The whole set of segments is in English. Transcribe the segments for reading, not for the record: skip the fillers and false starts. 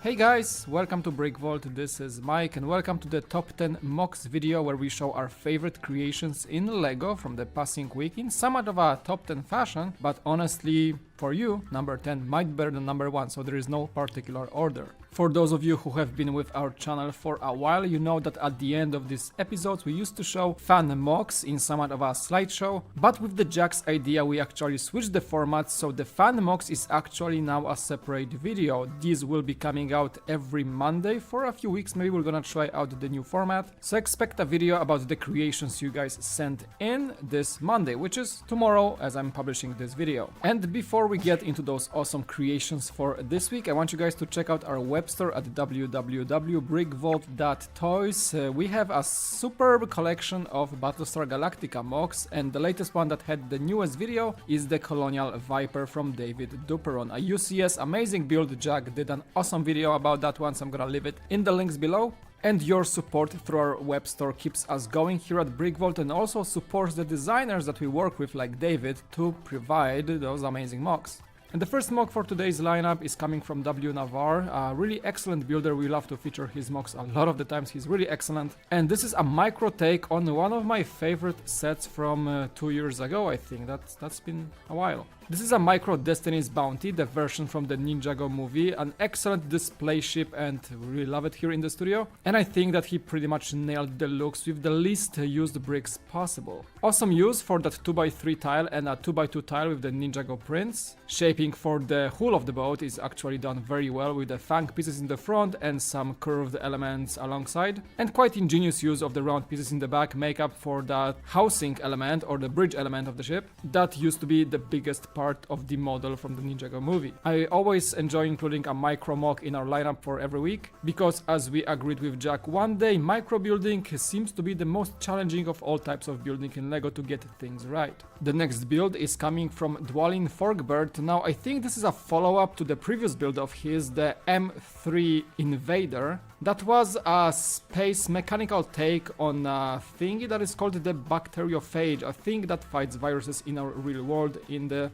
Hey guys, welcome to Brick Vault. This is Mike and welcome to the top 10 Mocs video where we show our favorite creations in LEGO from the passing week in somewhat of a top 10 fashion, but honestly, for you, number 10 might be better than number 1, so there is no particular order. For those of you who have been with our channel for a while, you know that at the end of these episodes we used to show fan Mocs in somewhat of a slideshow, but with the Jack's idea we actually switched the format, so the fan Mocs is actually now a separate video. These will be coming out every Monday for a few weeks, maybe we're gonna try out the new format, so expect a video about the creations you guys sent in this Monday, which is tomorrow as I'm publishing this video. And before we get into those awesome creations for this week, I want you guys to check out our web store at www.brickvault.toys. We have a superb collection of Battlestar Galactica Mocs, and the latest one that had the newest video is the Colonial Viper from David Duperon, a UCS amazing build. Jack did an awesome video about that one, so I'm gonna leave it in the links below. And your support through our web store keeps us going here at Brick Vault and also supports the designers that we work with, like David, to provide those amazing Mocs. And the first Moc for today's lineup is coming from W. Navarre, a really excellent builder. We love to feature his Mocs a lot of the times, he's really excellent. And this is a micro take on one of my favorite sets from 2 years ago, I think. That's been a while. This is a Micro Destiny's Bounty, the version from the Ninjago movie, an excellent display ship and we really love it here in the studio. And I think that he pretty much nailed the looks with the least used bricks possible. Awesome use for that 2x3 tile and a 2x2 tile with the Ninjago prints. Shaping for the hull of the boat is actually done very well with the fang pieces in the front and some curved elements alongside. And quite ingenious use of the round pieces in the back make up for that housing element or the bridge element of the ship. That used to be the biggest part of the model from the Ninjago movie. I always enjoy including a micro Moc in our lineup for every week, because as we agreed with Jack one day, micro building seems to be the most challenging of all types of building in LEGO to get things right. The next build is coming from Dwalin Forkbird. Now I think this is a follow-up to the previous build of his, the M3 Invader. That was a space mechanical take on a thingy that is called the bacteriophage, a thing that fights viruses in our real world in the,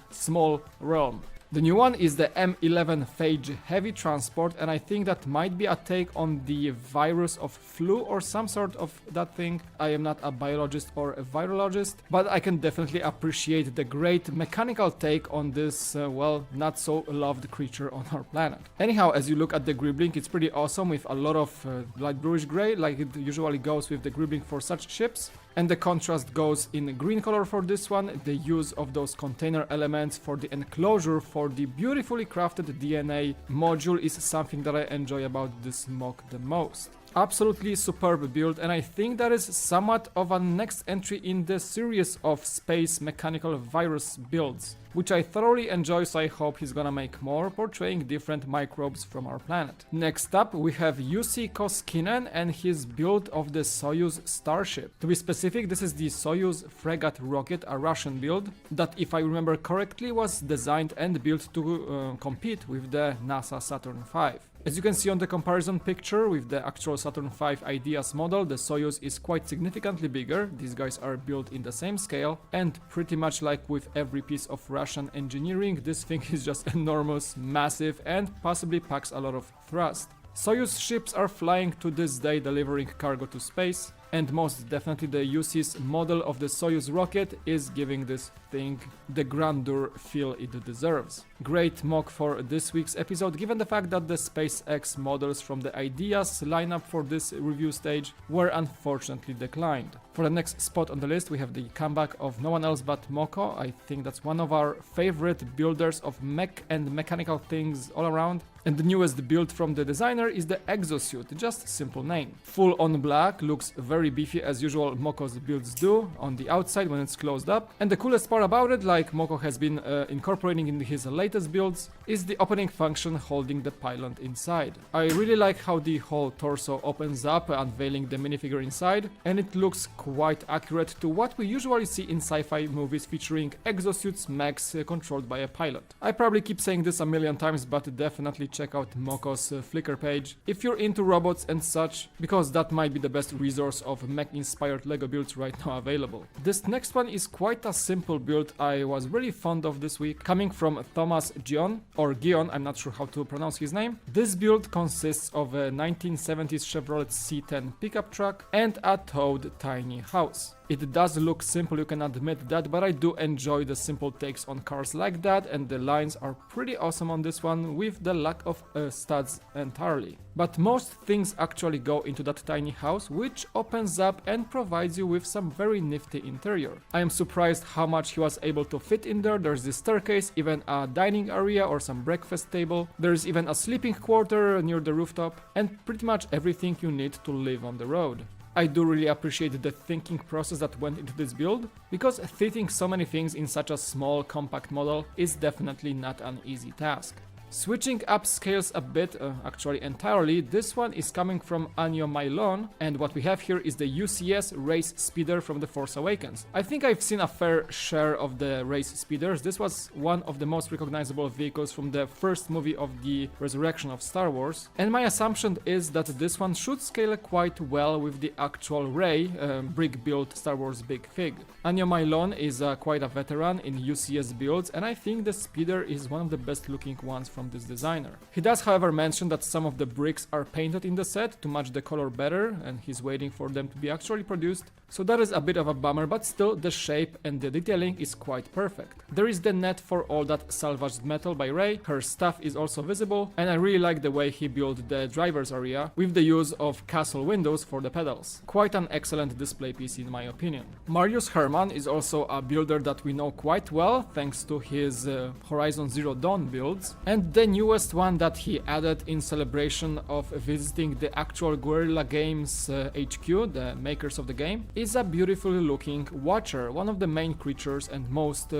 small realm. The new one is the M11 Phage Heavy Transport, and I think that might be a take on the virus of flu or some sort of that thing. I am not a biologist or a virologist, but I can definitely appreciate the great mechanical take on this, not so loved creature on our planet. Anyhow, as you look at the Gribbling, it's pretty awesome with a lot of light bluish gray, like it usually goes with the Gribbling for such ships. And the contrast goes in green color for this one. The use of those container elements for the enclosure for the beautifully crafted DNA module is something that I enjoy about this Moc the most. Absolutely superb build, and I think that is somewhat of a next entry in the series of space mechanical virus builds, which I thoroughly enjoy, so I hope he's gonna make more, portraying different microbes from our planet. Next up, we have Jussi Koskinen and his build of the Soyuz starship. To be specific, this is the Soyuz Fregat rocket, a Russian build, that if I remember correctly was designed and built to compete with the NASA Saturn V. As you can see on the comparison picture with the actual Saturn V Ideas model, the Soyuz is quite significantly bigger. These guys are built in the same scale, and pretty much like with every piece of Russian engineering, this thing is just enormous, massive, and possibly packs a lot of thrust. Soyuz ships are flying to this day, delivering cargo to space, and most definitely the Jussi's model of the Soyuz rocket is giving this thing the grandeur feel it deserves. Great Moc for this week's episode, given the fact that the SpaceX models from the Ideas lineup for this review stage were unfortunately declined. For the next spot on the list, we have the comeback of no one else but Moko. I think that's one of our favorite builders of mech and mechanical things all around. And the newest build from the designer is the Exosuit, just simple name. Full on black, looks very beefy as usual Moko's builds do on the outside when it's closed up. And the coolest part about it, like Moko has been incorporating in his latest builds, is the opening function holding the pylon inside. I really like how the whole torso opens up, unveiling the minifigure inside, and it looks quite accurate to what we usually see in sci-fi movies featuring exosuits mechs controlled by a pilot. I probably keep saying this a million times, but definitely check out Moc's Flickr page if you're into robots and such, because that might be the best resource of mech-inspired LEGO builds right now available. This next one is quite a simple build I was really fond of this week, coming from Thomas Gion, or Gion, I'm not sure how to pronounce his name. This build consists of a 1970s Chevrolet C10 pickup truck and a towed tiny house. It does look simple, you can admit that, but I do enjoy the simple takes on cars like that, and the lines are pretty awesome on this one with the lack of studs entirely. But most things actually go into that tiny house, which opens up and provides you with some very nifty interior. I am surprised how much he was able to fit in there. There's this staircase, even a dining area or some breakfast table. There's even a sleeping quarter near the rooftop, and pretty much everything you need to live on the road. I do really appreciate the thinking process that went into this build, because fitting so many things in such a small, compact model is definitely not an easy task. Switching up scales a bit, actually entirely, this one is coming from Ennio Mailon, and what we have here is the UCS Race Speeder from The Force Awakens. I think I've seen a fair share of the race speeders. This was one of the most recognizable vehicles from the first movie of the Resurrection of Star Wars, and my assumption is that this one should scale quite well with the actual Rey, brick-built Star Wars Big Fig. Ennio Mailon is quite a veteran in UCS builds, and I think the speeder is one of the best looking ones from this designer. He does, however, mention that some of the bricks are painted in the set to match the color better, and he's waiting for them to be actually produced, so that is a bit of a bummer, but still the shape and the detailing is quite perfect. There is the net for all that salvaged metal by Rey, her stuff is also visible, and I really like the way he built the driver's area with the use of castle windows for the pedals. Quite an excellent display piece in my opinion. Marius Hermann is also a builder that we know quite well thanks to his Horizon Zero Dawn builds, and the newest one that he added in celebration of visiting the actual Guerrilla Games HQ, the makers of the game, is a beautifully looking Watcher, one of the main creatures and most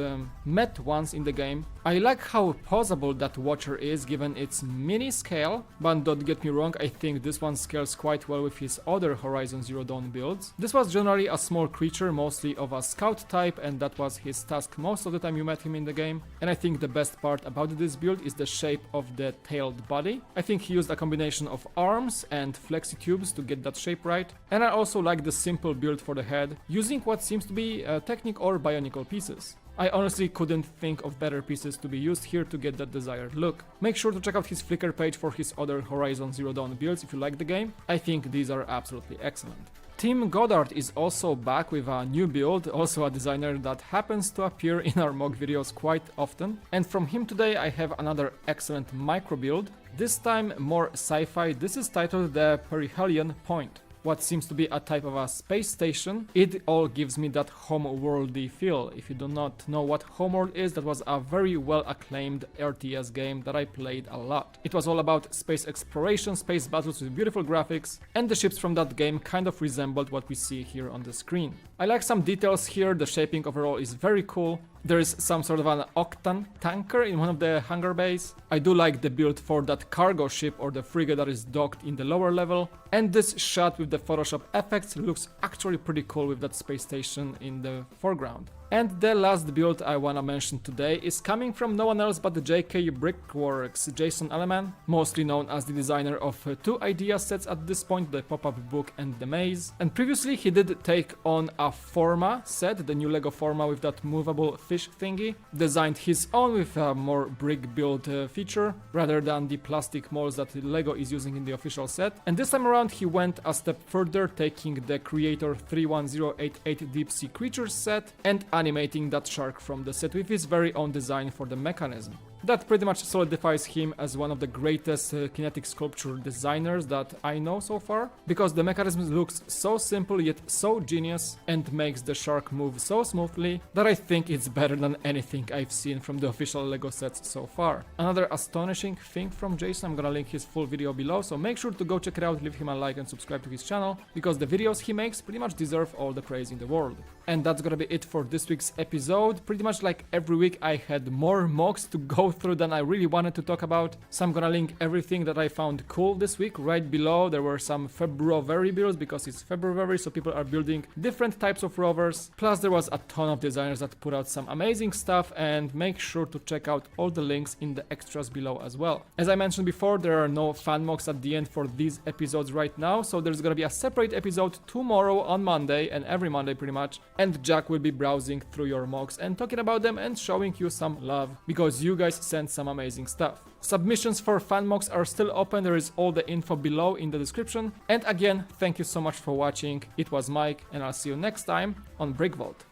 met ones in the game. I like how posable that Watcher is given its mini scale, but don't get me wrong, I think this one scales quite well with his other Horizon Zero Dawn builds. This was generally a small creature, mostly of a scout type, and that was his task most of the time you met him in the game. And I think the best part about this build is the shape of the tailed body. I think he used a combination of arms and flexi tubes to get that shape right, and I also like the simple build for the head, using what seems to be Technic or Bionicle pieces. I honestly couldn't think of better pieces to be used here to get that desired look. Make sure to check out his Flickr page for his other Horizon Zero Dawn builds if you like the game. I think these are absolutely excellent. Tim Goddard is also back with a new build, also a designer that happens to appear in our mock videos quite often. And from him today I have another excellent micro build, this time more sci-fi. This is titled the Perihelion Point. What seems to be a type of a space station. It all gives me that Homeworldy feel. If you do not know what Homeworld is, that was a very well acclaimed RTS game that I played a lot. It was all about space exploration, space battles with beautiful graphics, and the ships from that game kind of resembled what we see here on the screen. I like some details here, the shaping overall is very cool. There is some sort of an Octan tanker in one of the hangar bays. I do like the build for that cargo ship or the frigate that is docked in the lower level. And this shot with the Photoshop effects looks actually pretty cool with that space station in the foreground. And the last build I wanna mention today is coming from no one else but the JK Brickworks Jason Aleman, mostly known as the designer of two idea sets at this point, the pop-up book and the maze. And previously he did take on a Forma set, the new Lego Forma with that movable fish thingy, designed his own with a more brick build feature rather than the plastic molds that Lego is using in the official set. And this time around he went a step further, taking the Creator 31088 Deep Sea Creatures set and animating that shark from the set with his very own design for the mechanism. That pretty much solidifies him as one of the greatest kinetic sculpture designers that I know so far, because the mechanism looks so simple yet so genius and makes the shark move so smoothly that I think it's better than anything I've seen from the official Lego sets so far. Another astonishing thing from Jason, I'm gonna link his full video below, so make sure to go check it out, leave him a like and subscribe to his channel, because the videos he makes pretty much deserve all the praise in the world. And that's gonna be it for this week's episode. Pretty much like every week I had more mocks to go go through that I really wanted to talk about. So I'm gonna link everything that I found cool this week. Right below there were some February builds because it's February, so people are building different types of rovers. Plus there was a ton of designers that put out some amazing stuff, and make sure to check out all the links in the extras below as well. As I mentioned before, there are no fan mocks at the end for these episodes right now, so there's gonna be a separate episode tomorrow on Monday, and every Monday pretty much, and Jack will be browsing through your mocks and talking about them and showing you some love because you guys sent some amazing stuff. Submissions for fan mocks are still open. There is all the info below in the description. And again, thank you so much for watching. It was Mike, and I'll see you next time on Brick Vault.